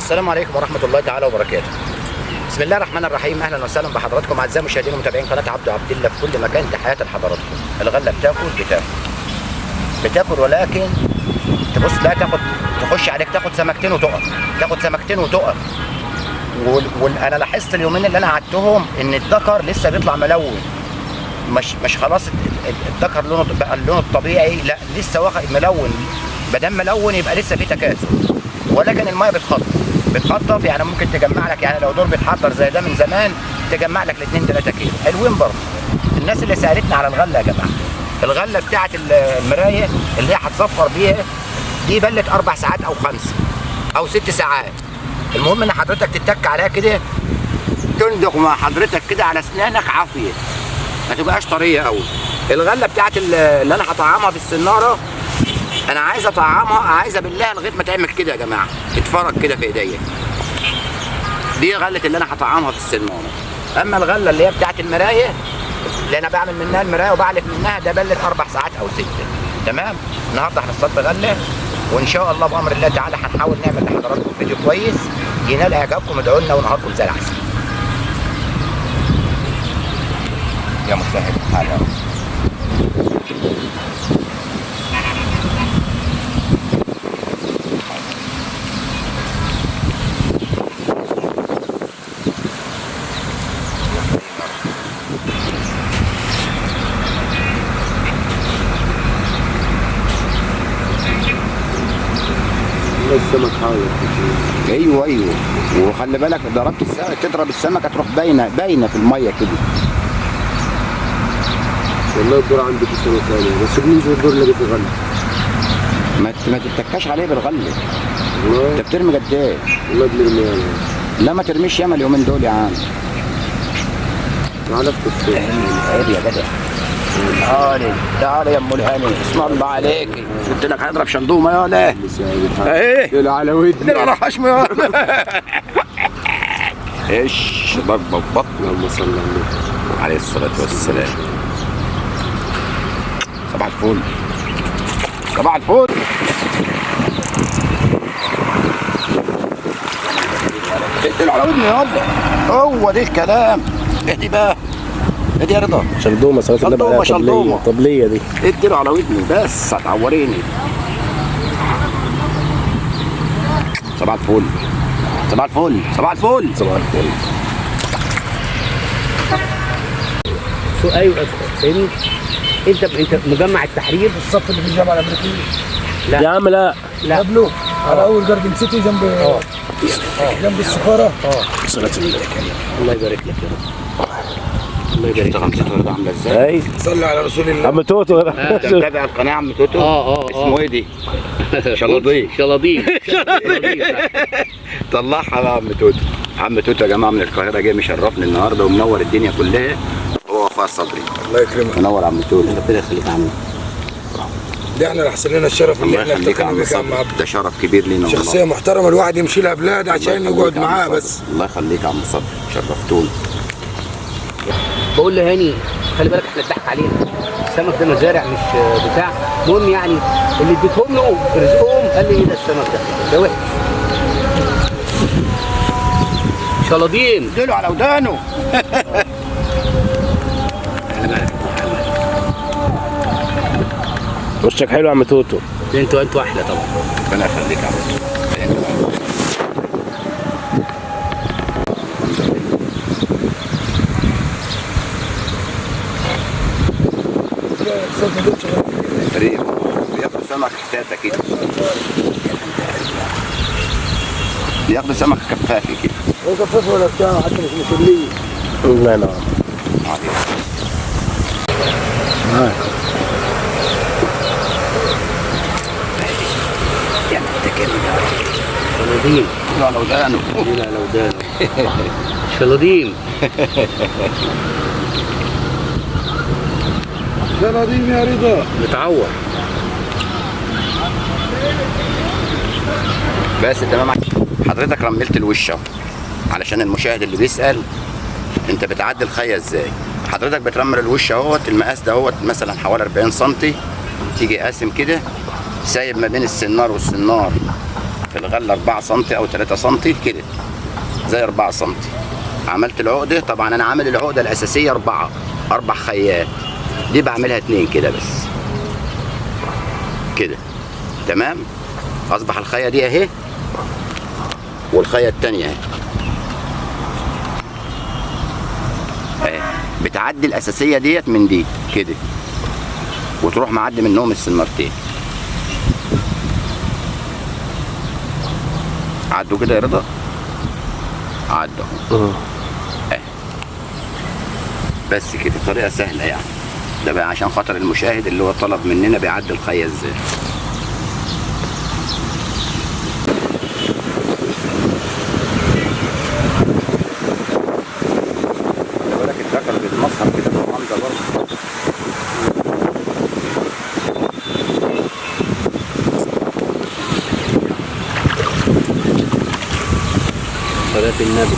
السلام عليكم ورحمة الله تعالى وبركاته. بسم الله الرحمن الرحيم، أهلا وسهلا بحضراتكم أعزائي المشاهدين ومتابعين قناة عبده عبد الله في كل مكان. تحياتي لحضراتكم. الغلة بتاكل ولكن تبص لا تخش عليك تاخد سمكتين وتقف. وانا لاحظت اليومين اللي انا قعدتهم ان الذكر لسه بيطلع ملون، مش خلاص الذكر لونه بقى اللون الطبيعي، لا لسه واخد ملون. ما دام ملون يبقى لسه في تكاثر، ولكن الميه بتخطف يعني ممكن تجمع لك، يعني لو دور بيتحضر زي ده من زمان تجمع لك 2-3 كيلو حلوين برضه. الناس اللي سالتنا على الغله يا جماعه، الغله بتاعت المرايه اللي هي هتصفر بيها دي بلت 4 ساعات او 5 أو 6 ساعات. المهم ان حضرتك تتك عليها كده، تندق مع حضرتك كده على اسنانك عافيه، ما تبقاش طريه قوي. الغله بتاعت اللي انا هطعمها بالسناره، انا عايز اطعمها، عايز ابلها لغايه ما تعمل كده يا جماعه، اتفرج كده في ايديا. دي غله اللي انا هطعمها بالسناره. اما الغله اللي هي بتاعت المرايه اللي انا بعمل منها المرايه وبعلف منها، ده بلت 4 ساعات او 6. تمام. النهارده هنصطاد بغله، وان شاء الله بامر الله تعالى هنحاول نعمل لحضراتكم فيديو كويس ينال اعجابكم. ادعوا لنا ونهاركم زي العسل. يا مسهل الحال يا رب. السمك حاول. ايوه وخلي بالك ضربت تضرب السمكه تروح باينه في الميه كده. والله الدور عندي في السنه ثانيه، بس بننزل الدور اللي في الغله. ما تتكاش عليه بالغله. والله انت بترمي قد ايه؟ والله بنرمي انا. لا ما ترميش ياما اليومين دول يا عم. عرفت الصوت. عيب يا جدع. تعالي يا ام الهاني، اسم الله عليكي. قلت لك هنضرب شندومه يا ولا ايه؟ لا على ودني. لا حشم يا ايش ضربه ببطن. اللهم صل على النبي عليه الصلاه والسلام. صباح الفل. صباح الفل. اقتل على ودني يابا، هو ده الكلام. اهدي بقى، اهدي يا رضا. شندومه صلاه النبي عليها طبليه دي. اديله على ودني بس هتعوريني. صباح الفل. صباح الفل. صباح الفل. صباح الفل. ايوه فاهمني. انت مجمع التحرير في الصف اللي في الجامعه الامريكيه. لا يا عم لا قبله على اول جاردن سيتي جنب جنب السفاره. صلاه النبي. الله يبارك لك يا رب. الله يبارك لك. غمزته رضا عامله ازاي؟ اي صلي على رسول الله. عم توتو. انت متابع القناه عم توتو؟ اسمه ايه دي؟ شلاضين. طلعها بقى عم توتو. عم توتو يا جماعه من القاهره جاي مشرفني النهارده ومنور الدنيا كلها، هو وفاء صبري. الله يكرمك. منور عم توتو. ربنا يخليك يا عم. ده احنا اللي حصل لنا الشرف اللي الله احنا يخليك يا التقينا عم بك يا عم صبري، عبد. ده شرف كبير لينا والله. شخصيه محترمه الواحد يمشي لها بلاد عشان يقعد معاها بس. الله يخليك يا عم صبري، شرفتوني. بقول له هاني خلي بالك احنا اتضحك علينا، السمك ده مزارع مش بتاع. المهم يعني اللي اديتهم له رزقهم قال لي ايه ده السمك ده وحش. شلاضين. اديله على ودانه. وشك حلو يا عم توتو. انتوا احلى طبعا. ربنا يخليك يا عم. طريق بياخدوا سمك حتاته كده، بياخدوا سمك كفافي كده. هو كفاف ولا بتاع حتى مش مسليه. الله ينور. يا انت جامد يا رب. شلاضين. على ودانه. على ودانه. شلاضين. شلاضين يا رضا. متعور. بس تمام. حضرتك رملت الوش اهو علشان المشاهد اللي بيسأل انت بتعدي الخيه ازاي. حضرتك بترمل الوش اهوت، المقاس ده اهوت مثلا حوالي 40 سم، تيجي قاسم كده سايب ما بين السنار والسنار في الغله 4 سم او 3 سم كده، زي 4 سم. عملت العقده، طبعا انا عامل العقده الاساسيه 4 خيات، دي بعملها 2 كده بس كده. تمام. اصبح الخيه دي اهي والخيه الثانيه اهي، بتعدي الاساسيه ديت من دي كده وتروح معدي منهم السنارتين. عدوا كده يا رضا، عدوا اهي. بس كده طريقه سهله يعني. ده بقى عشان خاطر المشاهد اللي هو طلب مننا بيعدي الخيه ازاي. بالك الذكر بالمصهر كده بالمنظر برضه. صلاة النبي.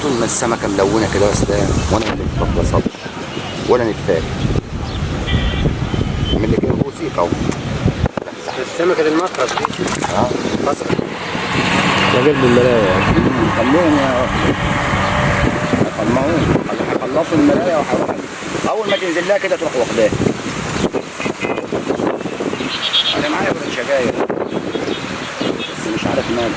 طول ما السمكه ملونه كده يا اسلام وانا اللي بفضل صبر ولا نتفاجئ من اللي كده بوسيك اهو. السمكة المطرف دي حصل. راجل بالملاية. خلوهم هيخلصوا الملايه وهيروحوا اول ما تنزل لها كده تروح واخداها. انا معايا برد شجاير بس مش عارف ماله.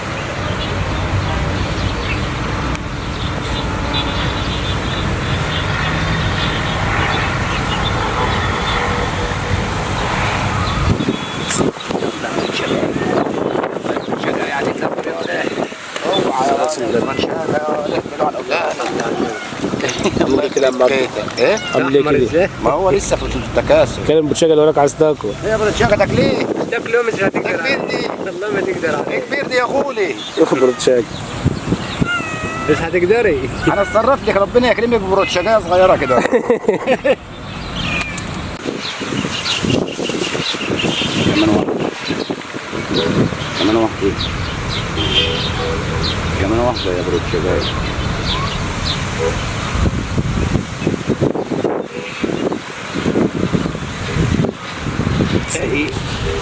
ايه؟ عامل كده؟ ما هو لسه في التكاثر. كلام بتشغل وراك عايز تاكل. هي بتشغلك ليه؟ تاكله مش هتقدر. كبير دي والله ما تقدر عليه. كبير دي يا غولي. اخبر بتشغل. مش هتقدري. انا اتصرف لك ربنا يكرمك ببروتشاجايه صغيره كده. كمان واحده كمان واحده يا بروتشاجايه.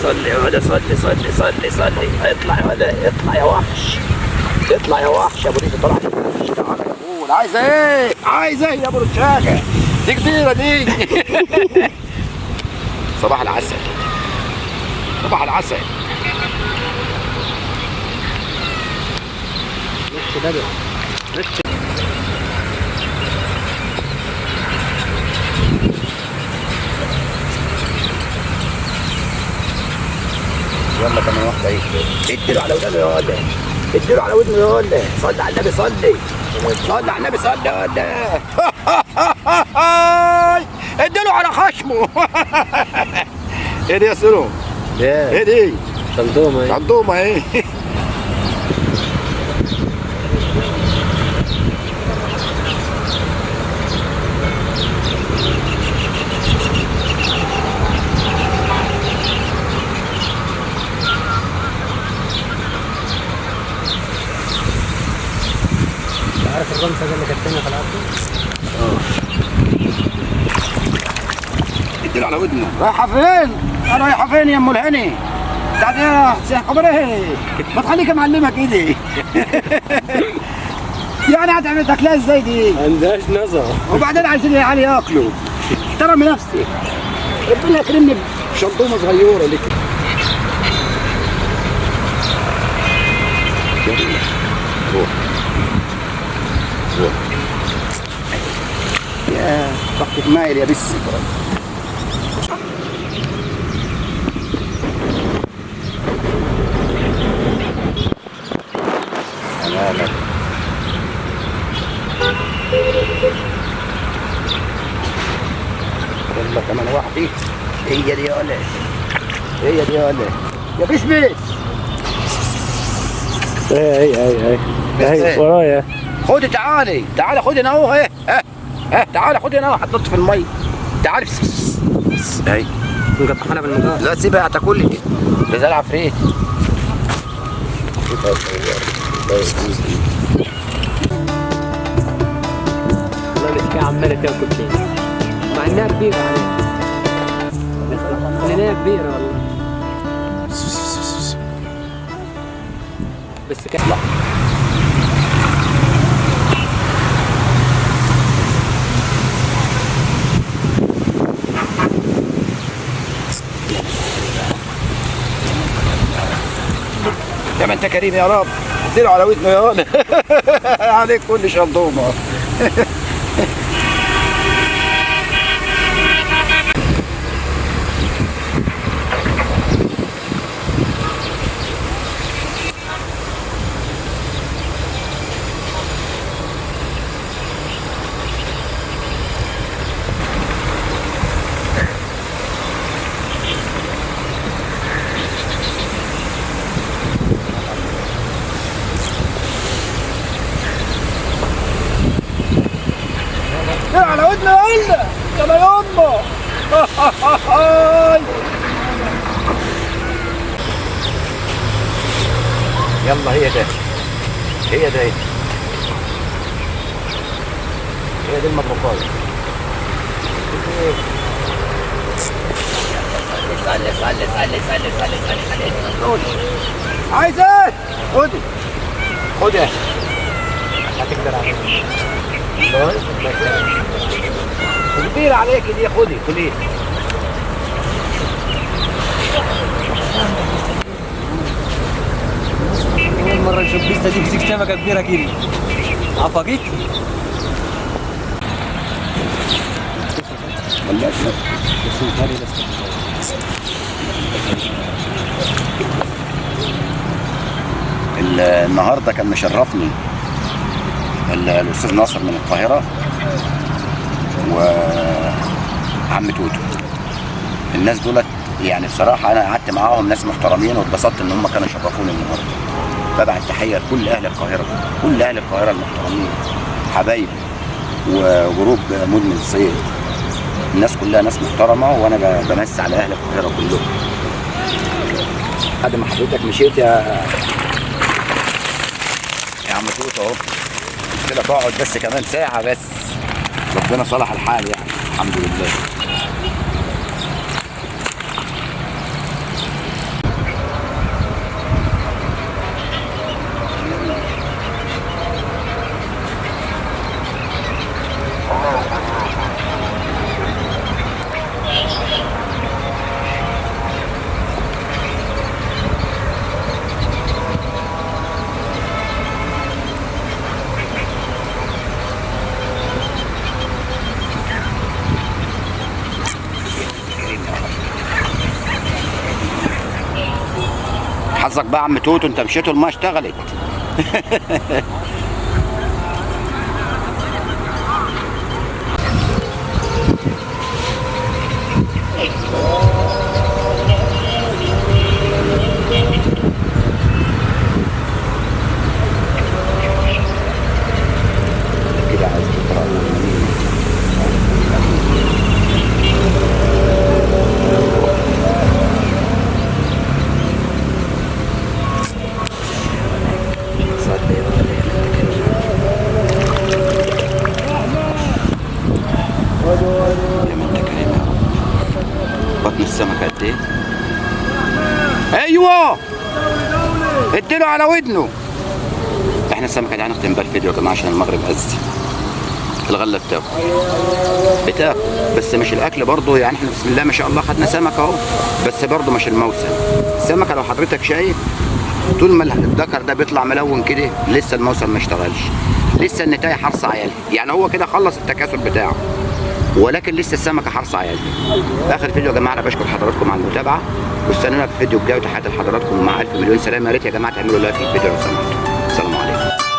صلي يا ولد، صلي. اطلع يا ولد، اطلع يا وحش. اطلع يا وحش يا ابو ريشه. طلع تعالى يا غول. عايزه ايه؟ عايزه ايه يا بروتشاجه؟ دي كبيره دي. صباح العسل. صباح العسل. يلا كمان واحده ايه؟ اديله على ودنه يا ولد، اديله على ودنه يا ولد. صلي على النبي، صلي على النبي، صلي يا ولد. اديله على خشمه. ايه دي يا سلو؟ ايه دي؟ صندومة ايه؟ صندومه ايه؟ عارف الرمسة اللي كانت تانية في العرض؟ اديله على ودنه. رايحه فين؟ رايحه فين يا ام الهني؟ تعالي يا سيح خبر ايه؟ ما تخليك معلمك ايدي. يعني هتعمل تاكلها ازاي دي؟ ما عندهاش نظر. وبعدين عايزين العيال ياكلوا. احترم نفسي. ربنا يكرمني بشنطومه صغيره لك. روح. يا بختك مايل يا بس. تماما. يلا كمان واحدة. هي دي يا ولد، هي دي يا ولد يا بس بس. اي ورايا. خدي تعالي خدي هنا اهو. ايه تعالي خدي هنا اهو. حطيت في المي. تعالي اهي. نقطعها بالمقار. لا سيبها هتاكل لي. ده زي العفريت. والله الاشكال عماله تاكل فيه مع انها كبيره عليها. لانها كبيره والله. بس كده. يا ما انت كريم يا رب، اديله على ودنه يا ولد. عليك كل شلطومه. على ودنه يا ولد، يلا يما. يلا هي ده، هي ده، هي دي المطبخات. عايز ايه؟ خدي خدي هتقدر عليك. كبير عليك دي، خدي كليه. أول مرة نشوف بيستا دي بسك سمكة كبيرة كده. عفاقيت؟ النهارده كان مشرفني الاستاذ ناصر من القاهره وعم توتو. الناس دولت يعني بصراحه انا قعدت معاهم، ناس محترمين، واتبسطت ان هم كانوا شرفوني النهارده. ببعت تحيه لكل اهل القاهره، كل اهل القاهره المحترمين، حبايبي وجروب مدمن الصيد. الناس كلها ناس محترمه، وانا بمسي على اهل القاهره كلهم. بعد ما حضرتك مشيت يا عم توتو اهو، قلت لك اقعد بس كمان ساعه بس. ربنا صلح الحال يعني، الحمد لله. حظك بقى يا عم توتو، انت مشيت والميه اشتغلت. كده عايز تقرا بطن السمكة قد ايه؟ ايوه اديله على ودنه. احنا السمكة دي هنختم بقى الفيديو يا جماعة عشان المغرب أذن. الغلة بتاكل بس مش الاكل برضه يعني. احنا بسم الله ما شاء الله خدنا سمكة اهو، بس برضه مش الموسم. السمكة لو حضرتك شايف طول ما الذكر ده بيطلع ملون كده لسه الموسم ما اشتغلش، لسه النتاية حرص عيالها. يعني هو كده خلص التكاثر بتاعه، ولكن لسه السمكه حرص عيالها. في اخر فيديو يا جماعه انا بشكر حضراتكم على المتابعه، واستنونا في الفيديو الجاي، وتحياتي لحضراتكم ومع الف مليون سلامه. يا ريت يا جماعه تعملوا لايك في الفيديو لو سمحتوا. السلام عليكم.